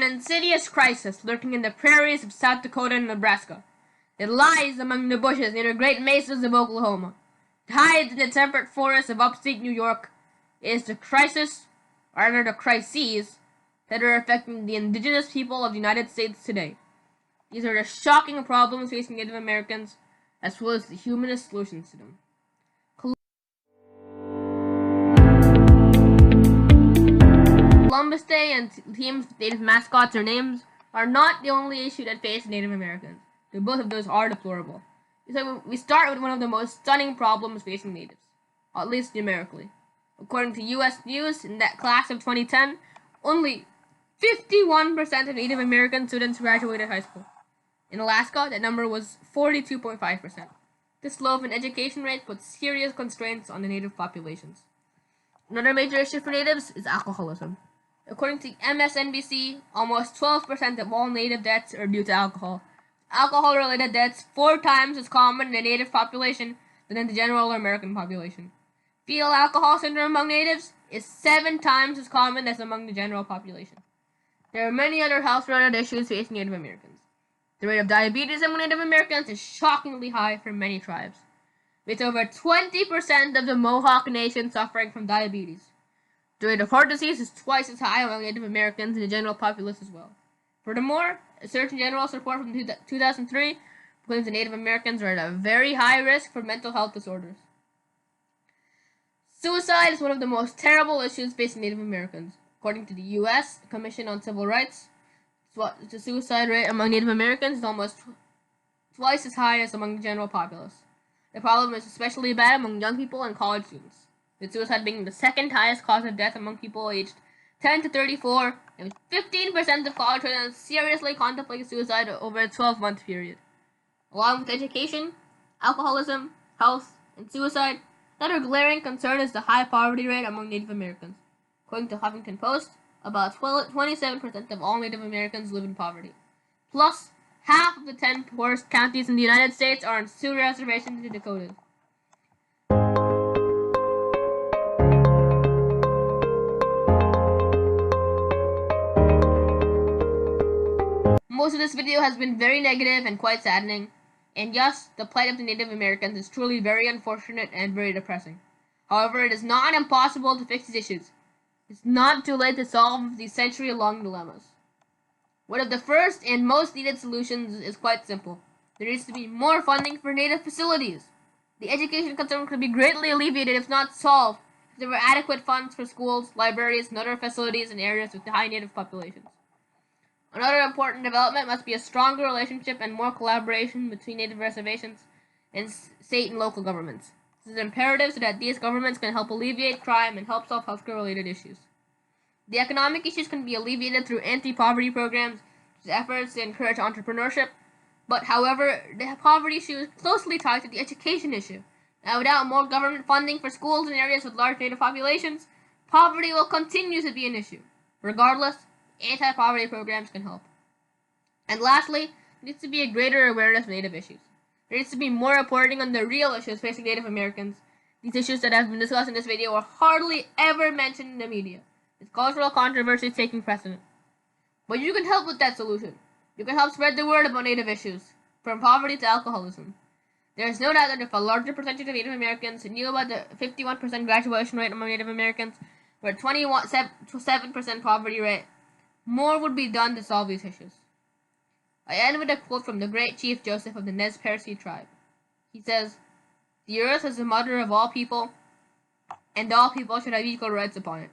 an insidious crisis lurking in the prairies of South Dakota and Nebraska. It lies among the bushes near the great mesas of Oklahoma. It hides in the temperate forests of upstate New York. It is the crisis, or rather the crises, that are affecting the indigenous people of the United States today. These are the shocking problems facing Native Americans, as well as the humanist solutions to them. Columbus Day and teams with Native mascots or names are not the only issue that faces Native Americans. Both of those are deplorable. So we start with one of the most stunning problems facing natives, at least numerically. According to U.S. News, in that class of 2010, only 51% of Native American students graduated high school. In Alaska, that number was 42.5%. This low of an education rate puts serious constraints on the native populations. Another major issue for natives is alcoholism. According to MSNBC, almost 12% of all native deaths are due to alcohol. Alcohol-related deaths 4 times as common in the native population than in the general American population. Fetal alcohol syndrome among natives is 7 times as common as among the general population. There are many other health-related issues facing Native Americans. The rate of diabetes among Native Americans is shockingly high for many tribes, with over 20% of the Mohawk Nation suffering from diabetes. The rate of heart disease is twice as high among Native Americans and the general populace as well. Furthermore, a Surgeon General's report from 2003 claims that Native Americans are at a very high risk for mental health disorders. Suicide is one of the most terrible issues facing Native Americans. According to the U.S. Commission on Civil Rights, the suicide rate among Native Americans is almost twice as high as among the general populace. The problem is especially bad among young people and college students, with suicide being the second highest cause of death among people aged 10 to 34, and 15% of college students seriously contemplate suicide over a 12-month period. Along with education, alcoholism, health, and suicide, another glaring concern is the high poverty rate among Native Americans. According to Huffington Post, about 27% of all Native Americans live in poverty. Plus, half of the 10 poorest counties in the United States are on Sioux reservations in the Dakotas. Most of this video has been very negative and quite saddening, and yes, the plight of the Native Americans is truly very unfortunate and very depressing. However, it is not impossible to fix these issues. It's not too late to solve these century-long dilemmas. One of the first and most needed solutions is quite simple. There needs to be more funding for Native facilities. The education concern could be greatly alleviated if not solved if there were adequate funds for schools, libraries, and other facilities in areas with high Native populations. Another important development must be a stronger relationship and more collaboration between Native reservations and state and local governments. This is imperative so that these governments can help alleviate crime and help solve healthcare-related issues. The economic issues can be alleviated through anti-poverty programs, efforts to encourage entrepreneurship, but however, the poverty issue is closely tied to the education issue. Now, without more government funding for schools in areas with large Native populations, poverty will continue to be an issue. Regardless, anti-poverty programs can help. And lastly, there needs to be a greater awareness of Native issues. There needs to be more reporting on the real issues facing Native Americans. These issues that have been discussed in this video are hardly ever mentioned in the media, with cultural controversies taking precedent. But you can help with that solution. You can help spread the word about Native issues, from poverty to alcoholism. There is no doubt that if a larger percentage of Native Americans knew about the 51% graduation rate among Native Americans, or a 27% poverty rate, more would be done to solve these issues. I end with a quote from the great Chief Joseph of the Nez Perce tribe. He says, "The earth is the mother of all people, and all people should have equal rights upon it."